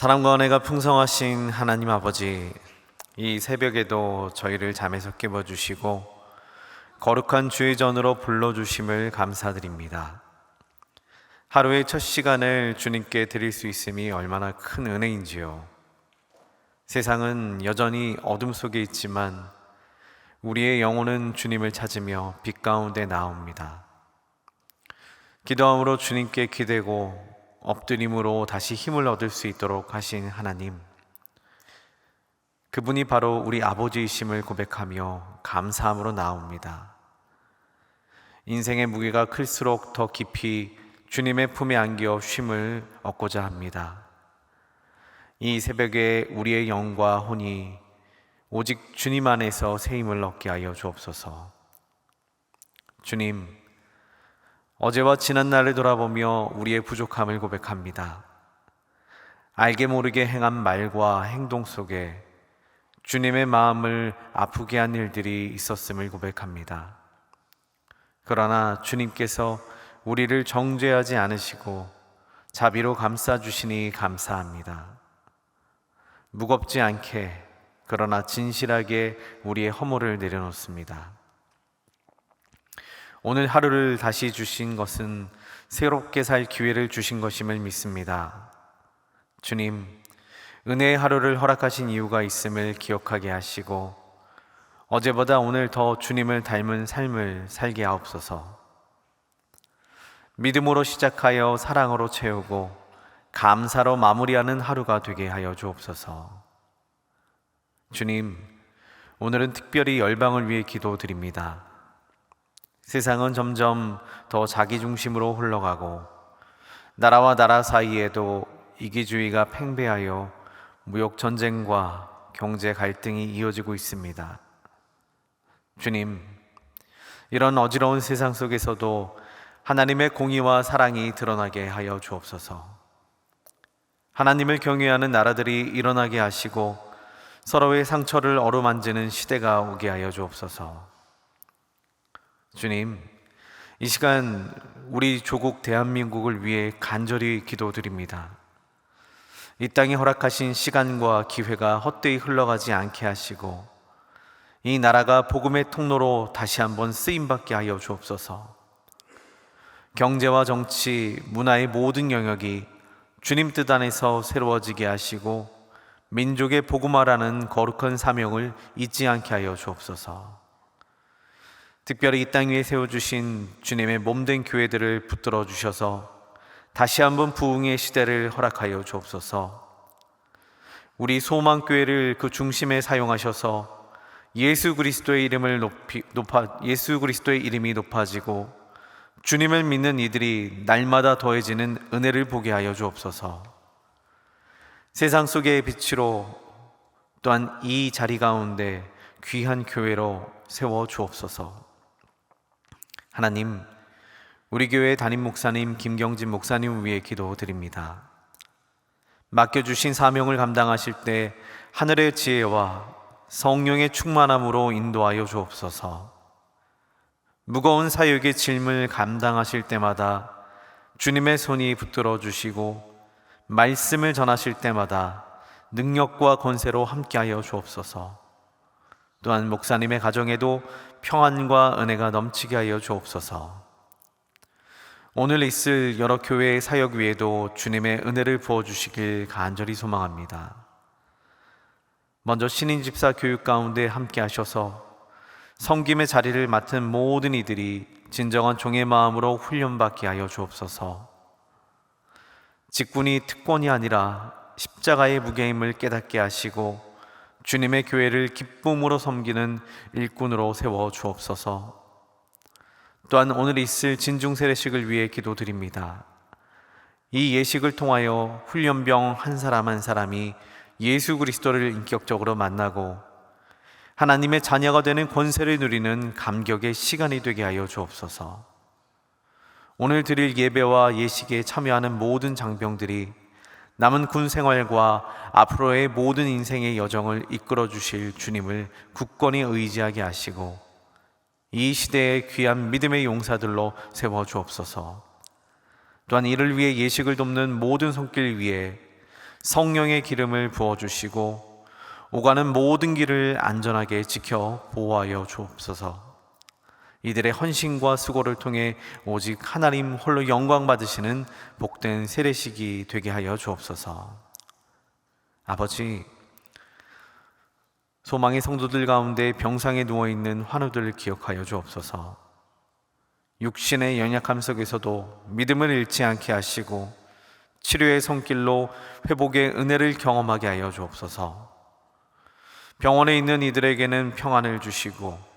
사랑과 은혜가 풍성하신 하나님 아버지, 이 새벽에도 저희를 잠에서 깨워주시고 거룩한 주의 전으로 불러주심을 감사드립니다. 하루의 첫 시간을 주님께 드릴 수 있음이 얼마나 큰 은혜인지요. 세상은 여전히 어둠 속에 있지만 우리의 영혼은 주님을 찾으며 빛 가운데 나옵니다. 기도함으로 주님께 기대고 엎드림으로 다시 힘을 얻을 수 있도록 하신 하나님, 그분이 바로 우리 아버지이심을 고백하며 감사함으로 나옵니다. 인생의 무게가 클수록 더 깊이 주님의 품에 안겨 쉼을 얻고자 합니다. 이 새벽에 우리의 영과 혼이 오직 주님 안에서 새 힘을 얻게 하여 주옵소서. 주님, 어제와 지난날을 돌아보며 우리의 부족함을 고백합니다. 알게 모르게 행한 말과 행동 속에 주님의 마음을 아프게 한 일들이 있었음을 고백합니다. 그러나 주님께서 우리를 정죄하지 않으시고 자비로 감싸주시니 감사합니다. 무겁지 않게 그러나 진실하게 우리의 허물을 내려놓습니다. 오늘 하루를 다시 주신 것은 새롭게 살 기회를 주신 것임을 믿습니다. 주님, 은혜의 하루를 허락하신 이유가 있음을 기억하게 하시고 어제보다 오늘 더 주님을 닮은 삶을 살게 하옵소서. 믿음으로 시작하여 사랑으로 채우고 감사로 마무리하는 하루가 되게 하여 주옵소서. 주님, 오늘은 특별히 열방을 위해 기도드립니다. 세상은 점점 더 자기 중심으로 흘러가고 나라와 나라 사이에도 이기주의가 팽배하여 무역 전쟁과 경제 갈등이 이어지고 있습니다. 주님, 이런 어지러운 세상 속에서도 하나님의 공의와 사랑이 드러나게 하여 주옵소서. 하나님을 경외하는 나라들이 일어나게 하시고 서로의 상처를 어루만지는 시대가 오게 하여 주옵소서. 주님, 이 시간 우리 조국 대한민국을 위해 간절히 기도드립니다. 이 땅에 허락하신 시간과 기회가 헛되이 흘러가지 않게 하시고 이 나라가 복음의 통로로 다시 한번 쓰임받게 하여 주옵소서. 경제와 정치, 문화의 모든 영역이 주님 뜻 안에서 새로워지게 하시고 민족의 복음화라는 거룩한 사명을 잊지 않게 하여 주옵소서. 특별히 이 땅 위에 세워주신 주님의 몸된 교회들을 붙들어 주셔서 다시 한번 부흥의 시대를 허락하여 주옵소서. 우리 소망교회를 그 중심에 사용하셔서 예수 그리스도의 이름이 높아지고 주님을 믿는 이들이 날마다 더해지는 은혜를 보게 하여 주옵소서. 세상 속의 빛으로 또한 이 자리 가운데 귀한 교회로 세워 주옵소서. 하나님, 우리 교회 담임 목사님 김경진 목사님 위해 기도드립니다. 맡겨주신 사명을 감당하실 때 하늘의 지혜와 성령의 충만함으로 인도하여 주옵소서. 무거운 사역의 짐을 감당하실 때마다 주님의 손이 붙들어 주시고 말씀을 전하실 때마다 능력과 권세로 함께하여 주옵소서. 또한 목사님의 가정에도 평안과 은혜가 넘치게 하여 주옵소서. 오늘 있을 여러 교회의 사역 위에도 주님의 은혜를 부어주시길 간절히 소망합니다. 먼저 신인 집사 교육 가운데 함께 하셔서 섬김의 자리를 맡은 모든 이들이 진정한 종의 마음으로 훈련받게 하여 주옵소서. 직분이 특권이 아니라 십자가의 무게임을 깨닫게 하시고 주님의 교회를 기쁨으로 섬기는 일꾼으로 세워 주옵소서. 또한 오늘 있을 진중 세례식을 위해 기도드립니다. 이 예식을 통하여 훈련병 한 사람 한 사람이 예수 그리스도를 인격적으로 만나고 하나님의 자녀가 되는 권세를 누리는 감격의 시간이 되게 하여 주옵소서. 오늘 드릴 예배와 예식에 참여하는 모든 장병들이 남은 군 생활과 앞으로의 모든 인생의 여정을 이끌어 주실 주님을 굳건히 의지하게 하시고 이 시대의 귀한 믿음의 용사들로 세워 주옵소서. 또한 이를 위해 예식을 돕는 모든 손길 위에 성령의 기름을 부어주시고 오가는 모든 길을 안전하게 지켜 보호하여 주옵소서. 이들의 헌신과 수고를 통해 오직 하나님 홀로 영광 받으시는 복된 세례식이 되게 하여 주옵소서. 아버지, 소망의 성도들 가운데 병상에 누워있는 환우들을 기억하여 주옵소서. 육신의 연약함 속에서도 믿음을 잃지 않게 하시고 치료의 손길로 회복의 은혜를 경험하게 하여 주옵소서. 병원에 있는 이들에게는 평안을 주시고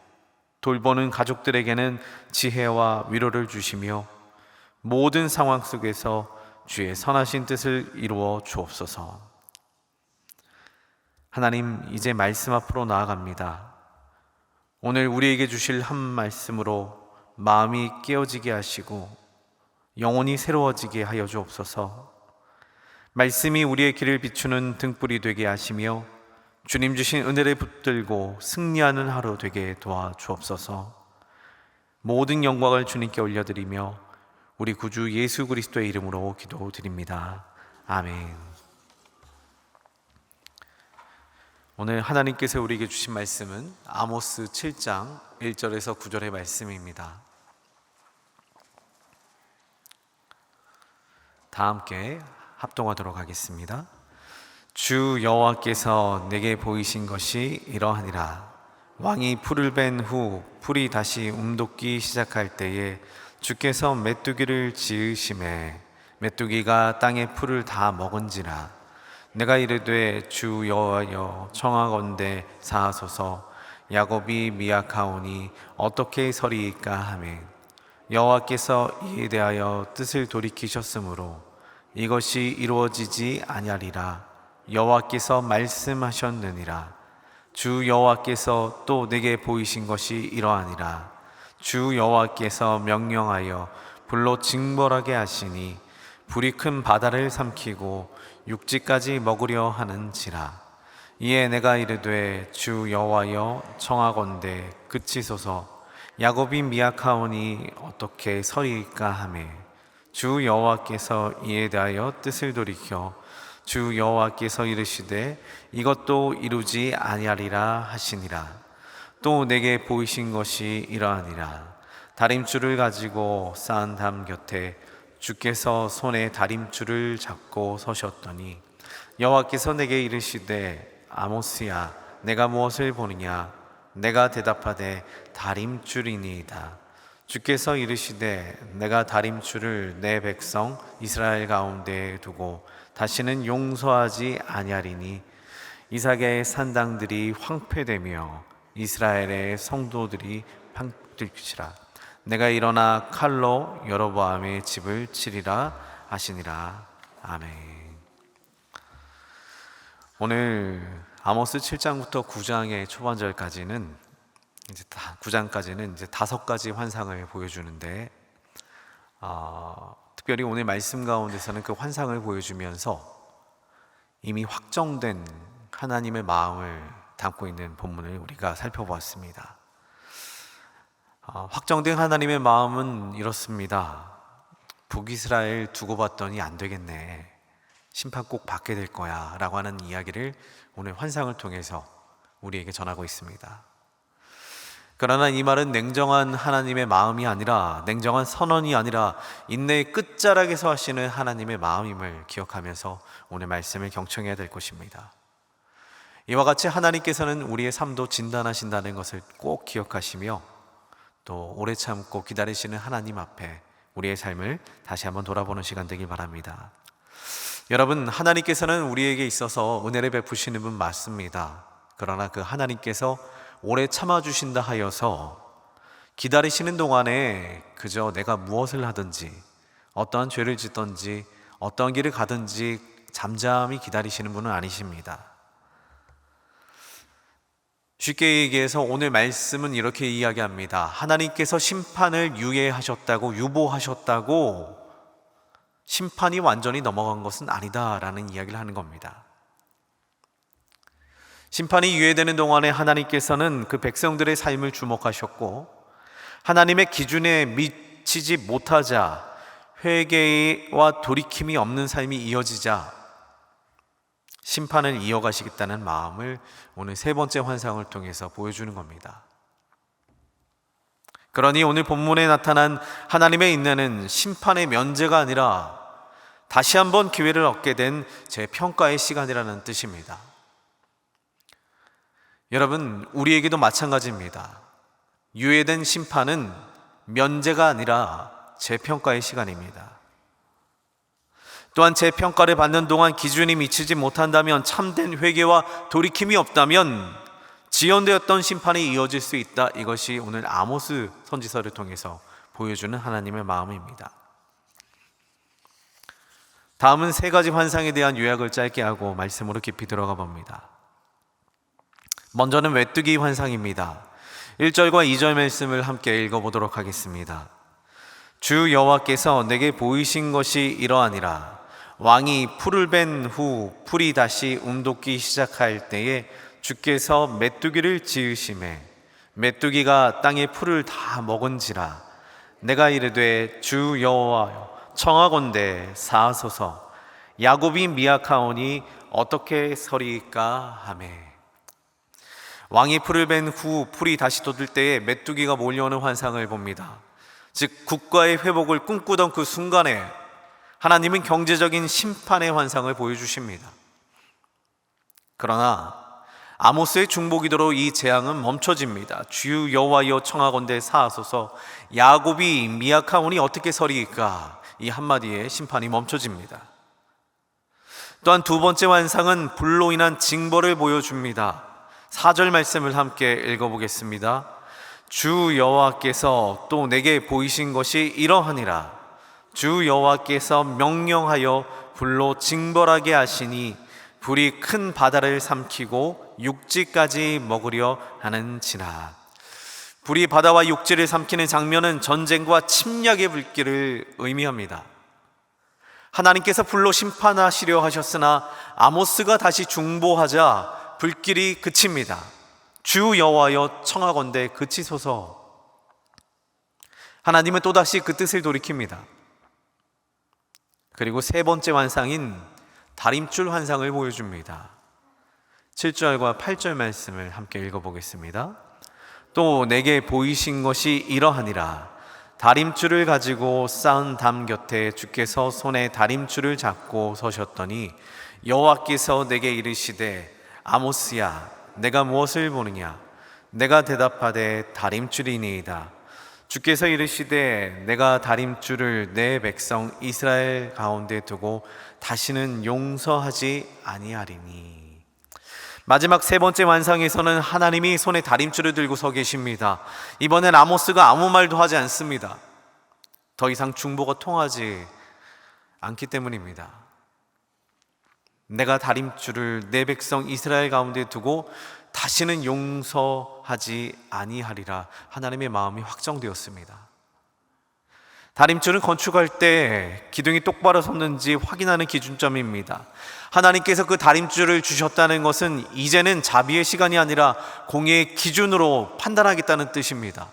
돌보는 가족들에게는 지혜와 위로를 주시며 모든 상황 속에서 주의 선하신 뜻을 이루어 주옵소서. 하나님, 이제 말씀 앞으로 나아갑니다. 오늘 우리에게 주실 한 말씀으로 마음이 깨어지게 하시고 영혼이 새로워지게 하여 주옵소서. 말씀이 우리의 길을 비추는 등불이 되게 하시며 주님 주신 은혜를 붙들고 승리하는 하루 되게 도와주옵소서. 모든 영광을 주님께 올려드리며 우리 구주 예수 그리스도의 이름으로 기도드립니다. 아멘. 오늘 하나님께서 우리에게 주신 말씀은 아모스 7장 1절에서 9절의 말씀입니다. 다 함께 합동하도록 하겠습니다. 주 여호와께서 내게 보이신 것이 이러하니라. 왕이 풀을 벤 후 풀이 다시 움돋기 시작할 때에 주께서 메뚜기를 지으심에 메뚜기가 땅의 풀을 다 먹은지라. 내가 이르되 주 여호와여 청하건대 사하소서. 야곱이 미약하오니 어떻게 서리이까 하매 여호와께서 이에 대하여 뜻을 돌이키셨으므로 이것이 이루어지지 아니하리라. 여호와께서 말씀하셨느니라. 주 여호와께서 또 내게 보이신 것이 이러하니라. 주 여호와께서 명령하여 불로 징벌하게 하시니 불이 큰 바다를 삼키고 육지까지 먹으려 하는지라. 이에 내가 이르되 주 여호와여 청하건대 그치소서. 야곱이 미약하오니 어떻게 서리이까 하매 주 여호와께서 이에 대하여 뜻을 돌이켜 주 여호와께서 이르시되 이것도 이루지 아니하리라 하시니라. 또 내게 보이신 것이 이러하니라. 다림줄을 가지고 쌓은 담 곁에 주께서 손에 다림줄을 잡고 서셨더니 여호와께서 내게 이르시되 아모스야 내가 무엇을 보느냐. 내가 대답하되 다림줄이니이다. 주께서 이르시되 내가 다림줄을 내 백성 이스라엘 가운데 두고 다시는 용서하지 아니하리니 이삭의 산당들이 황폐되며 이스라엘의 성도들이 방들기시라. 내가 일어나 칼로 여로보암의 집을 치리라 하시니라. 아멘. 오늘 아모스 7장부터 9장의 초반절까지는 이제 9장까지는 이제 5가지 환상을 보여주는데 특별히 오늘 말씀 가운데서는 그 환상을 보여주면서 이미 확정된 하나님의 마음을 담고 있는 본문을 우리가 살펴보았습니다. 확정된 하나님의 마음은 이렇습니다. 북이스라엘 두고 봤더니 안 되겠네. 심판 꼭 받게 될 거야 라고 하는 이야기를 오늘 환상을 통해서 우리에게 전하고 있습니다. 그러나 이 말은 냉정한 하나님의 마음이 아니라, 냉정한 선언이 아니라 인내의 끝자락에서 하시는 하나님의 마음임을 기억하면서 오늘 말씀을 경청해야 될 것입니다. 이와 같이 하나님께서는 우리의 삶도 진단하신다는 것을 꼭 기억하시며 또 오래 참고 기다리시는 하나님 앞에 우리의 삶을 다시 한번 돌아보는 시간 되길 바랍니다. 여러분, 하나님께서는 우리에게 있어서 은혜를 베푸시는 분 맞습니다. 그러나 그 하나님께서 오래 참아주신다 하여서 기다리시는 동안에 그저 내가 무엇을 하든지 어떠한 죄를 짓든지 어떠한 길을 가든지 잠잠히 기다리시는 분은 아니십니다. 쉽게 얘기해서 오늘 말씀은 이렇게 이야기합니다. 하나님께서 심판을 유예하셨다고, 유보하셨다고 심판이 완전히 넘어간 것은 아니다라는 이야기를 하는 겁니다. 심판이 유예되는 동안에 하나님께서는 그 백성들의 삶을 주목하셨고 하나님의 기준에 미치지 못하자 회개와 돌이킴이 없는 삶이 이어지자 심판을 이어가시겠다는 마음을 오늘 세 번째 환상을 통해서 보여주는 겁니다. 그러니 오늘 본문에 나타난 하나님의 인내는 심판의 면제가 아니라 다시 한번 기회를 얻게 된 재평가의 시간이라는 뜻입니다. 여러분, 우리에게도 마찬가지입니다. 유예된 심판은 면제가 아니라 재평가의 시간입니다. 또한 재평가를 받는 동안 기준이 미치지 못한다면, 참된 회개와 돌이킴이 없다면 지연되었던 심판이 이어질 수 있다. 이것이 오늘 아모스 선지서를 통해서 보여주는 하나님의 마음입니다. 다음은 세 가지 환상에 대한 요약을 짧게 하고 말씀으로 깊이 들어가 봅니다. 먼저는 메뚜기 환상입니다. 1절과 2절 말씀을 함께 읽어보도록 하겠습니다. 주 여호와께서 내게 보이신 것이 이러하니라. 왕이 풀을 벤 후 풀이 다시 움돋기 시작할 때에 주께서 메뚜기를 지으심에 메뚜기가 땅의 풀을 다 먹은지라. 내가 이르되 주 여호와여 청하건대 사하소서. 야곱이 미약하오니 어떻게 서리이까 하매. 왕이 풀을 벤 후 풀이 다시 돋을 때에 메뚜기가 몰려오는 환상을 봅니다. 즉 국가의 회복을 꿈꾸던 그 순간에 하나님은 경제적인 심판의 환상을 보여주십니다. 그러나 아모스의 중보기도로 이 재앙은 멈춰집니다. 주 여호와여 청하건대 사하소서. 야곱이 미약하오니 어떻게 서리이까. 이 한마디에 심판이 멈춰집니다. 또한 두 번째 환상은 불로 인한 징벌을 보여줍니다. 4절 말씀을 함께 읽어보겠습니다. 주 여호와께서 또 내게 보이신 것이 이러하니라. 주 여호와께서 명령하여 불로 징벌하게 하시니 불이 큰 바다를 삼키고 육지까지 먹으려 하는지라. 불이 바다와 육지를 삼키는 장면은 전쟁과 침략의 불길을 의미합니다. 하나님께서 불로 심판하시려 하셨으나 아모스가 다시 중보하자 불길이 그칩니다. 주 여호와여 청하건대 그치소서. 하나님은 또다시 그 뜻을 돌이킵니다. 그리고 세 번째 환상인 다림줄 환상을 보여줍니다. 7절과 8절 말씀을 함께 읽어보겠습니다. 또 내게 보이신 것이 이러하니라. 다림줄을 가지고 쌓은 담 곁에 주께서 손에 다림줄을 잡고 서셨더니 여호와께서 내게 이르시되 아모스야 내가 무엇을 보느냐. 내가 대답하되 다림줄이니이다. 주께서 이르시되 내가 다림줄을 내 백성 이스라엘 가운데 두고 다시는 용서하지 아니하리니. 마지막 세 번째 환상에서는 하나님이 손에 다림줄을 들고 서 계십니다. 이번엔 아모스가 아무 말도 하지 않습니다. 더 이상 중보가 통하지 않기 때문입니다. 내가 다림줄을 내 백성 이스라엘 가운데 두고 다시는 용서하지 아니하리라. 하나님의 마음이 확정되었습니다. 다림줄은 건축할 때 기둥이 똑바로 섰는지 확인하는 기준점입니다. 하나님께서 그 다림줄을 주셨다는 것은 이제는 자비의 시간이 아니라 공의의 기준으로 판단하겠다는 뜻입니다.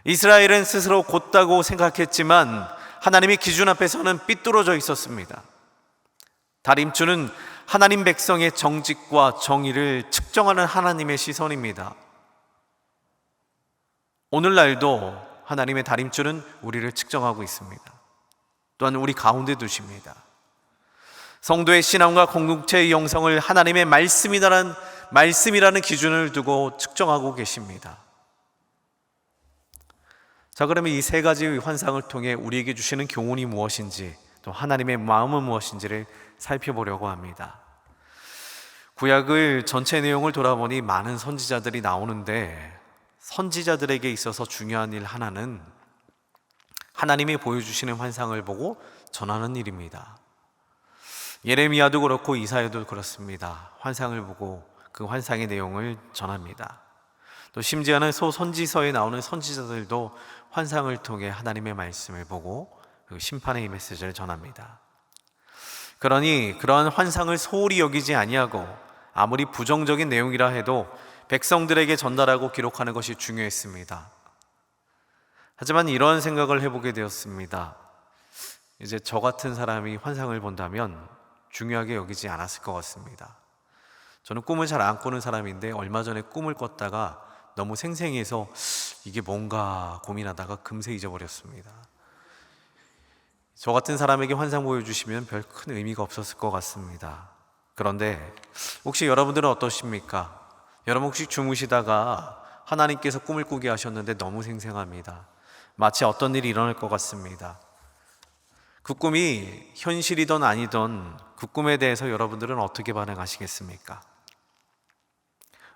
이스라엘은 스스로 곧다고 생각했지만 하나님의 기준 앞에서는 삐뚤어져 있었습니다. 다림줄은 하나님 백성의 정직과 정의를 측정하는 하나님의 시선입니다. 오늘날도 하나님의 다림줄은 우리를 측정하고 있습니다. 또한 우리 가운데 두십니다. 성도의 신앙과 공동체의 영성을 하나님의 말씀이라는 기준을 두고 측정하고 계십니다. 자, 그러면 이 세 가지 환상을 통해 우리에게 주시는 교훈이 무엇인지, 또 하나님의 마음은 무엇인지를 살펴보려고 합니다. 구약을 전체 내용을 돌아보니 많은 선지자들이 나오는데 선지자들에게 있어서 중요한 일 하나는 하나님이 보여주시는 환상을 보고 전하는 일입니다. 예레미야도 그렇고 이사야도 그렇습니다. 환상을 보고 그 환상의 내용을 전합니다. 또 심지어는 소선지서에 나오는 선지자들도 환상을 통해 하나님의 말씀을 보고 그 심판의 메시지를 전합니다. 그러니 그러한 환상을 소홀히 여기지 아니하고 아무리 부정적인 내용이라 해도 백성들에게 전달하고 기록하는 것이 중요했습니다. 하지만 이런 생각을 해보게 되었습니다. 이제 저 같은 사람이 환상을 본다면 중요하게 여기지 않았을 것 같습니다. 저는 꿈을 잘 안 꾸는 사람인데 얼마 전에 꿈을 꿨다가 너무 생생해서 이게 뭔가 고민하다가 금세 잊어버렸습니다. 저 같은 사람에게 환상 보여주시면 별 큰 의미가 없었을 것 같습니다. 그런데 혹시 여러분들은 어떠십니까? 여러분 혹시 주무시다가 하나님께서 꿈을 꾸게 하셨는데 너무 생생합니다. 마치 어떤 일이 일어날 것 같습니다. 그 꿈이 현실이든 아니든 그 꿈에 대해서 여러분들은 어떻게 반응하시겠습니까?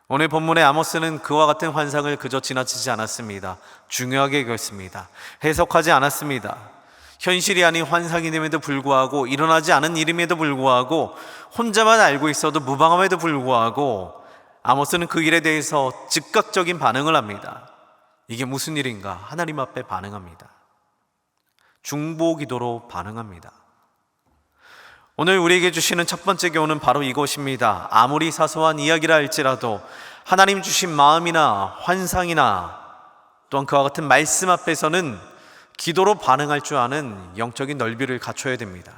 오늘 본문의 아모스는 그와 같은 환상을 그저 지나치지 않았습니다. 중요하게 여겼습니다. 해석하지 않았습니다. 현실이 아닌 환상임에도 불구하고, 일어나지 않은 일임에도 불구하고, 혼자만 알고 있어도 무방함에도 불구하고 아모스는 그 일에 대해서 즉각적인 반응을 합니다. 이게 무슨 일인가? 하나님 앞에 반응합니다. 중보기도로 반응합니다. 오늘 우리에게 주시는 첫 번째 교훈은 바로 이것입니다. 아무리 사소한 이야기라 할지라도 하나님 주신 마음이나 환상이나 또한 그와 같은 말씀 앞에서는 기도로 반응할 줄 아는 영적인 넓이를 갖춰야 됩니다.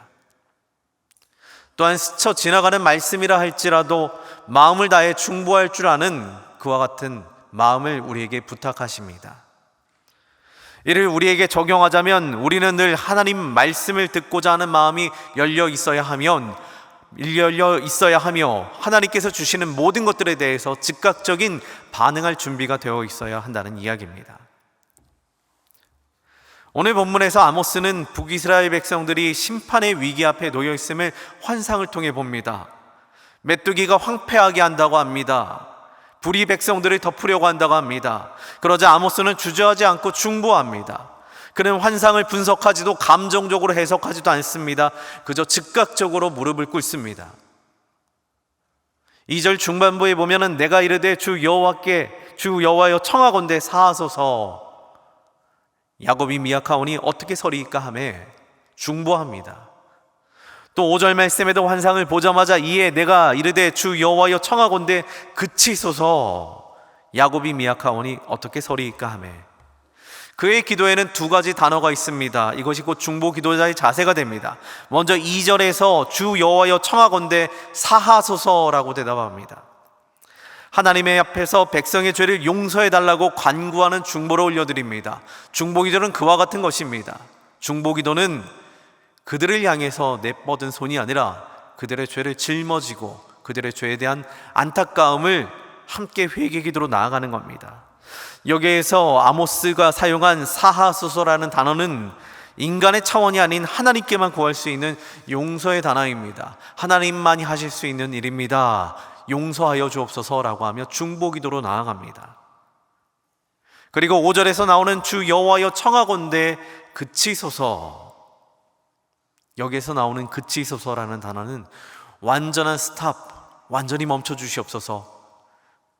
또한 스쳐 지나가는 말씀이라 할지라도 마음을 다해 중보할 줄 아는 그와 같은 마음을 우리에게 부탁하십니다. 이를 우리에게 적용하자면 우리는 늘 하나님 말씀을 듣고자 하는 마음이 열려 있어야 하며 하나님께서 주시는 모든 것들에 대해서 즉각적인 반응할 준비가 되어 있어야 한다는 이야기입니다. 오늘 본문에서 아모스는 북이스라엘 백성들이 심판의 위기 앞에 놓여 있음을 환상을 통해 봅니다. 메뚜기가 황폐하게 한다고 합니다. 불이 백성들을 덮으려고 한다고 합니다. 그러자 아모스는 주저하지 않고 중보합니다. 그는 환상을 분석하지도 감정적으로 해석하지도 않습니다. 그저 즉각적으로 무릎을 꿇습니다. 2절 중반부에 보면은 내가 이르되 주 여호와여 청하건대 사하소서, 야곱이 미약하오니 어떻게 서리이까 하며 중보합니다. 또 5절 말씀에도 환상을 보자마자 이에 내가 이르되 주 여호와여 청하건대 그치소서, 야곱이 미약하오니 어떻게 서리이까 하며, 그의 기도에는 두 가지 단어가 있습니다. 이것이 곧 중보 기도자의 자세가 됩니다. 먼저 2절에서 주 여호와여 청하건대 사하소서라고 대답합니다. 하나님의 앞에서 백성의 죄를 용서해 달라고 간구하는 중보를 올려드립니다. 중보 기도는 그와 같은 것입니다. 중보 기도는 그들을 향해서 내뻗은 손이 아니라 그들의 죄를 짊어지고 그들의 죄에 대한 안타까움을 함께 회개 기도로 나아가는 겁니다. 여기에서 아모스가 사용한 사하소서라는 단어는 인간의 차원이 아닌 하나님께만 구할 수 있는 용서의 단어입니다. 하나님만이 하실 수 있는 일입니다. 용서하여 주옵소서라고 하며 중보기도로 나아갑니다. 그리고 5절에서 나오는 주 여호와여 청하건대 그치소서, 여기에서 나오는 그치소서라는 단어는 완전한 스탑, 완전히 멈춰 주시옵소서,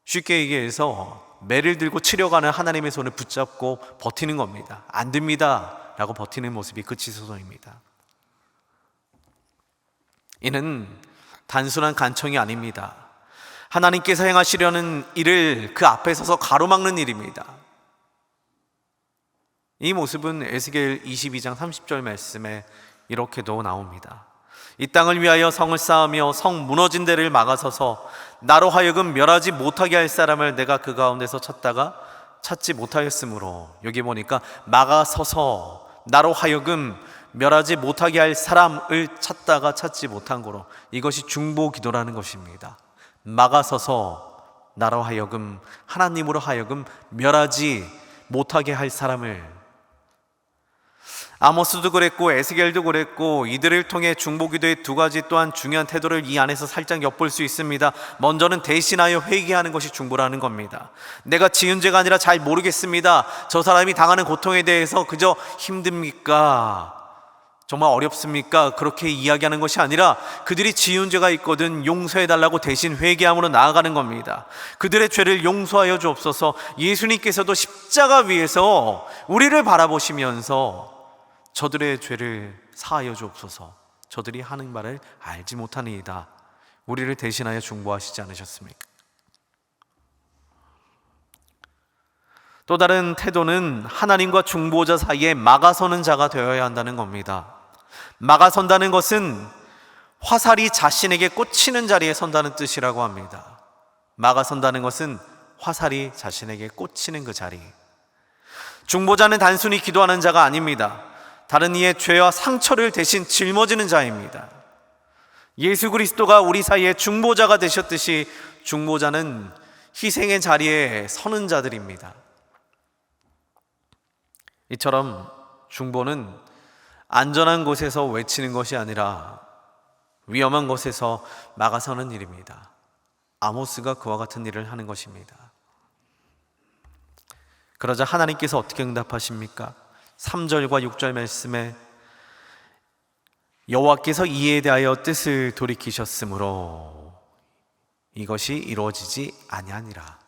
쉽게 얘기해서 매를 들고 치려가는 하나님의 손을 붙잡고 버티는 겁니다. 안 됩니다 라고 버티는 모습이 그치소서입니다. 이는 단순한 간청이 아닙니다. 하나님께서 행하시려는 일을 그 앞에 서서 가로막는 일입니다. 이 모습은 에스겔 22장 30절 말씀에 이렇게도 나옵니다. 이 땅을 위하여 성을 쌓으며 성 무너진 데를 막아서서 나로 하여금 멸하지 못하게 할 사람을 내가 그 가운데서 찾다가 찾지 못하였으므로, 여기 보니까 막아서서 나로 하여금 멸하지 못하게 할 사람을 찾다가 찾지 못한 거로, 이것이 중보 기도라는 것입니다. 막아서서 나로 하여금, 하나님으로 하여금 멸하지 못하게 할 사람을. 아모스도 그랬고 에스겔도 그랬고, 이들을 통해 중보기도의 두 가지 또한 중요한 태도를 이 안에서 살짝 엿볼 수 있습니다. 먼저는 대신하여 회개하는 것이 중보라는 겁니다. 내가 지은 죄가 아니라 잘 모르겠습니다, 저 사람이 당하는 고통에 대해서 그저 힘듭니까? 정말 어렵습니까? 그렇게 이야기하는 것이 아니라 그들이 지은 죄가 있거든 용서해달라고 대신 회개함으로 나아가는 겁니다. 그들의 죄를 용서하여 주옵소서. 예수님께서도 십자가 위에서 우리를 바라보시면서 저들의 죄를 사하여 주옵소서, 저들이 하는 말을 알지 못하니이다, 우리를 대신하여 중보하시지 않으셨습니까? 또 다른 태도는 하나님과 중보자 사이에 막아서는 자가 되어야 한다는 겁니다. 막아선다는 것은 화살이 자신에게 꽂히는 자리에 선다는 뜻이라고 합니다. 막아 선다는 것은 화살이 자신에게 꽂히는 그 자리. 중보자는 단순히 기도하는 자가 아닙니다. 다른 이의 죄와 상처를 대신 짊어지는 자입니다. 예수 그리스도가 우리 사이에 중보자가 되셨듯이 중보자는 희생의 자리에 서는 자들입니다. 이처럼 중보는 안전한 곳에서 외치는 것이 아니라 위험한 곳에서 막아서는 일입니다. 아모스가 그와 같은 일을 하는 것입니다. 그러자 하나님께서 어떻게 응답하십니까? 3절과 6절 말씀에 여호와께서 이에 대하여 뜻을 돌이키셨으므로 이것이 이루어지지 아니하니라.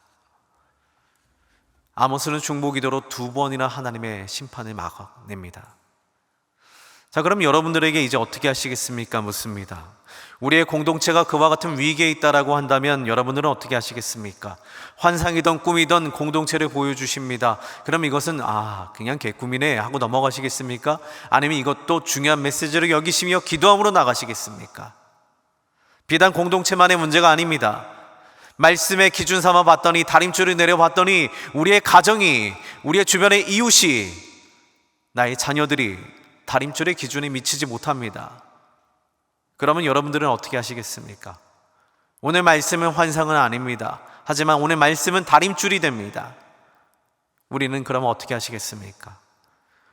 아모스는 중보기도로 2번이나 하나님의 심판을 막아냅니다. 자, 그럼 여러분들에게 이제 어떻게 하시겠습니까? 묻습니다. 우리의 공동체가 그와 같은 위기에 있다라고 한다면 여러분들은 어떻게 하시겠습니까? 환상이던 꿈이던 공동체를 보여주십니다. 그럼 이것은 그냥 개꿈이네 하고 넘어가시겠습니까? 아니면 이것도 중요한 메시지를 여기시며 기도함으로 나가시겠습니까? 비단 공동체만의 문제가 아닙니다. 말씀의 기준 삼아 봤더니, 다림줄을 내려봤더니 우리의 가정이, 우리의 주변의 이웃이, 나의 자녀들이 다림줄의 기준에 미치지 못합니다. 그러면 여러분들은 어떻게 하시겠습니까? 오늘 말씀은 환상은 아닙니다. 하지만 오늘 말씀은 다림줄이 됩니다. 우리는 그러면 어떻게 하시겠습니까?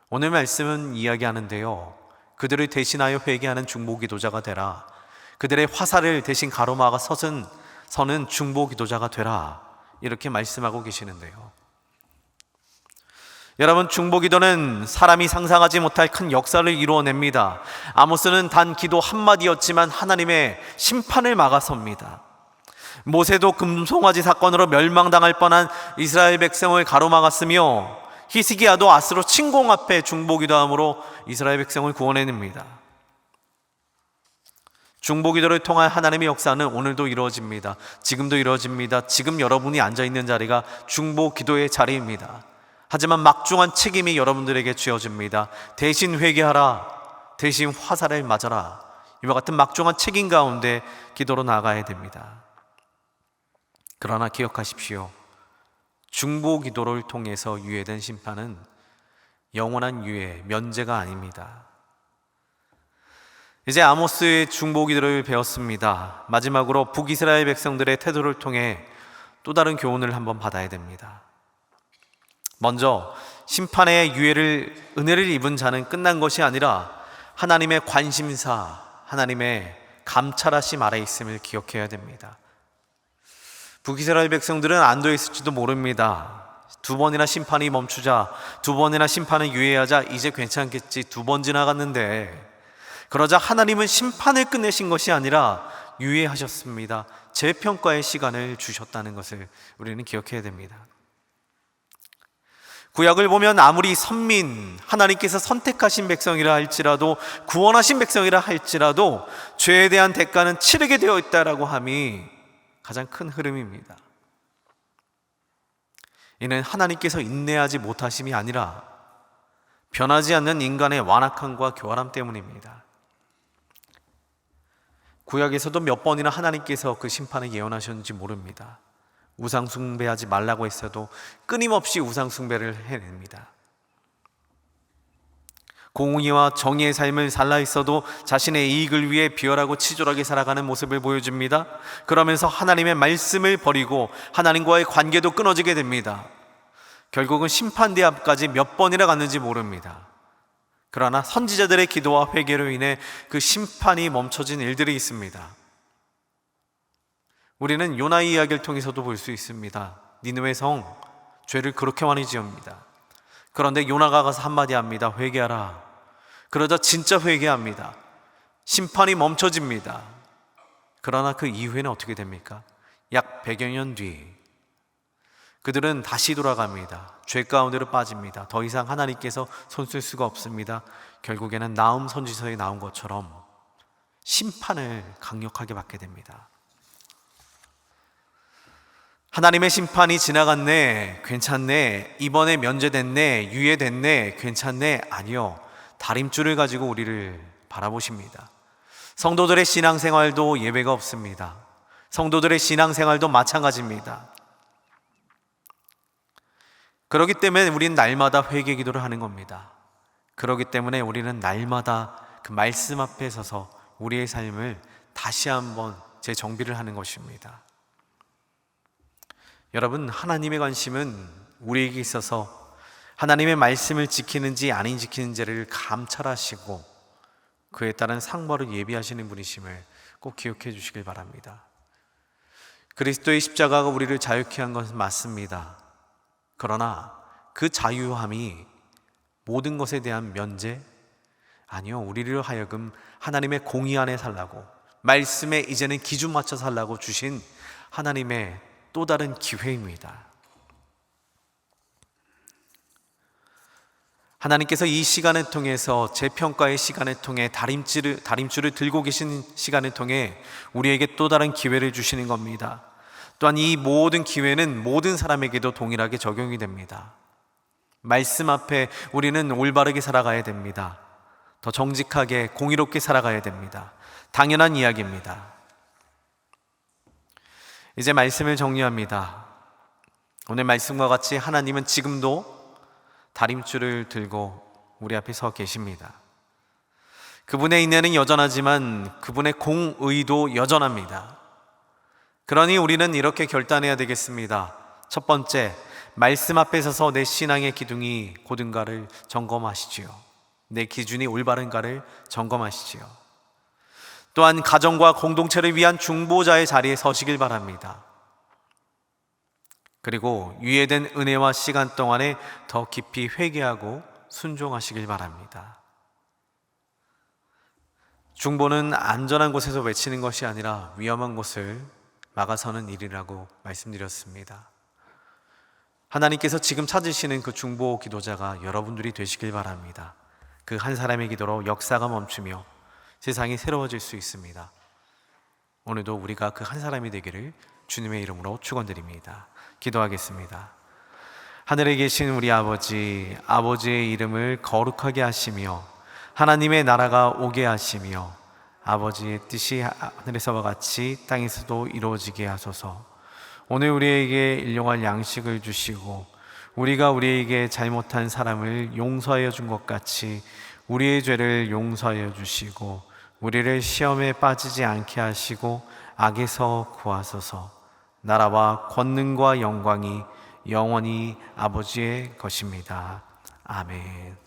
오늘 말씀은 이야기하는데요, 그들을 대신하여 회개하는 중보기도자가 되라. 그들의 화살을 대신 가로막아 서는 중보기도자가 되라. 이렇게 말씀하고 계시는데요, 여러분, 중보기도는 사람이 상상하지 못할 큰 역사를 이루어냅니다. 아모스는 단 기도 한마디였지만 하나님의 심판을 막아섭니다. 모세도 금송아지 사건으로 멸망당할 뻔한 이스라엘 백성을 가로막았으며 히스기야도 아스로 침공 앞에 중보기도함으로 이스라엘 백성을 구원해냅니다. 중보기도를 통한 하나님의 역사는 오늘도 이루어집니다. 지금도 이루어집니다. 지금 여러분이 앉아있는 자리가 중보기도의 자리입니다. 하지만 막중한 책임이 여러분들에게 쥐어집니다. 대신 회개하라, 대신 화살을 맞아라. 이와 같은 막중한 책임 가운데 기도로 나가야 됩니다. 그러나 기억하십시오. 중보 기도를 통해서 유예된 심판은 영원한 유예, 면제가 아닙니다. 이제 아모스의 중보 기도를 배웠습니다. 마지막으로 북이스라엘 백성들의 태도를 통해 또 다른 교훈을 한번 받아야 됩니다. 먼저 심판의 은혜를 입은 자는 끝난 것이 아니라 하나님의 관심사, 하나님의 감찰하심 아래 있음을 기억해야 됩니다. 북이스라엘 백성들은 안도했을지도 모릅니다. 2번이나 심판이 멈추자, 2번이나 심판을 유예하자 이제 괜찮겠지, 2번 지나갔는데, 그러자 하나님은 심판을 끝내신 것이 아니라 유예하셨습니다. 재평가의 시간을 주셨다는 것을 우리는 기억해야 됩니다. 구약을 보면 아무리 하나님께서 선택하신 백성이라 할지라도, 구원하신 백성이라 할지라도 죄에 대한 대가는 치르게 되어 있다라고 함이 가장 큰 흐름입니다. 이는 하나님께서 인내하지 못하심이 아니라 변하지 않는 인간의 완악함과 교활함 때문입니다. 구약에서도 몇 번이나 하나님께서 그 심판을 예언하셨는지 모릅니다. 우상 숭배하지 말라고 했어도 끊임없이 우상 숭배를 해냅니다. 공의와 정의의 삶을 살라 있어도 자신의 이익을 위해 비열하고 치졸하게 살아가는 모습을 보여줍니다. 그러면서 하나님의 말씀을 버리고 하나님과의 관계도 끊어지게 됩니다. 결국은 심판대 앞까지 몇 번이나 갔는지 모릅니다. 그러나 선지자들의 기도와 회개로 인해 그 심판이 멈춰진 일들이 있습니다. 우리는 요나의 이야기를 통해서도 볼 수 있습니다. 니느웨 성 죄를 그렇게 많이 지읍니다. 그런데 요나가 가서 한마디 합니다. 회개하라. 그러자 진짜 회개합니다. 심판이 멈춰집니다. 그러나 그 이후에는 어떻게 됩니까? 약 100여 년 뒤 그들은 다시 돌아갑니다. 죄 가운데로 빠집니다. 더 이상 하나님께서 손쓸 수가 없습니다. 결국에는 나훔 선지서에 나온 것처럼 심판을 강력하게 받게 됩니다. 하나님의 심판이 지나갔네, 괜찮네, 이번에 면제됐네, 유예됐네, 괜찮네, 아니요. 다림줄을 가지고 우리를 바라보십니다. 성도들의 신앙생활도 예외가 없습니다. 성도들의 신앙생활도 마찬가지입니다. 그렇기 때문에 우리는 날마다 회개 기도를 하는 겁니다. 그렇기 때문에 우리는 날마다 그 말씀 앞에 서서 우리의 삶을 다시 한번 재정비를 하는 것입니다. 여러분, 하나님의 관심은 우리에게 있어서 하나님의 말씀을 지키는지 아닌 지키는지를 감찰하시고 그에 따른 상벌을 예비하시는 분이심을 꼭 기억해 주시길 바랍니다. 그리스도의 십자가가 우리를 자유케 한 것은 맞습니다. 그러나 그 자유함이 모든 것에 대한 면제? 아니요, 우리를 하여금 하나님의 공의 안에 살라고, 말씀에 이제는 기준 맞춰 살라고 주신 하나님의 또 다른 기회입니다. 하나님께서 이 시간을 통해서, 재평가의 시간을 통해, 다림줄을 들고 계신 시간을 통해 우리에게 또 다른 기회를 주시는 겁니다. 또한 이 모든 기회는 모든 사람에게도 동일하게 적용이 됩니다. 말씀 앞에 우리는 올바르게 살아가야 됩니다. 더 정직하게, 공의롭게 살아가야 됩니다. 당연한 이야기입니다. 이제 말씀을 정리합니다. 오늘 말씀과 같이 하나님은 지금도 다림줄을 들고 우리 앞에 서 계십니다. 그분의 인내는 여전하지만 그분의 공의도 여전합니다. 그러니 우리는 이렇게 결단해야 되겠습니다. 첫 번째, 말씀 앞에 서서 내 신앙의 기둥이 곧은가를 점검하시지요. 내 기준이 올바른가를 점검하시지요. 또한 가정과 공동체를 위한 중보자의 자리에 서시길 바랍니다. 그리고 유예된 은혜와 시간 동안에 더 깊이 회개하고 순종하시길 바랍니다. 중보는 안전한 곳에서 외치는 것이 아니라 위험한 곳을 막아서는 일이라고 말씀드렸습니다. 하나님께서 지금 찾으시는 그 중보 기도자가 여러분들이 되시길 바랍니다. 그 한 사람의 기도로 역사가 멈추며 세상이 새로워질 수 있습니다. 오늘도 우리가 그 한 사람이 되기를 주님의 이름으로 축원드립니다. 기도하겠습니다. 하늘에 계신 우리 아버지, 아버지의 이름을 거룩하게 하시며 하나님의 나라가 오게 하시며 아버지의 뜻이 하늘에서와 같이 땅에서도 이루어지게 하소서. 오늘 우리에게 일용할 양식을 주시고 우리가 우리에게 잘못한 사람을 용서하여 준 것 같이 우리의 죄를 용서하여 주시고 우리를 시험에 빠지지 않게 하시고 악에서 구하소서. 나라와 권능과 영광이 영원히 아버지의 것입니다. 아멘.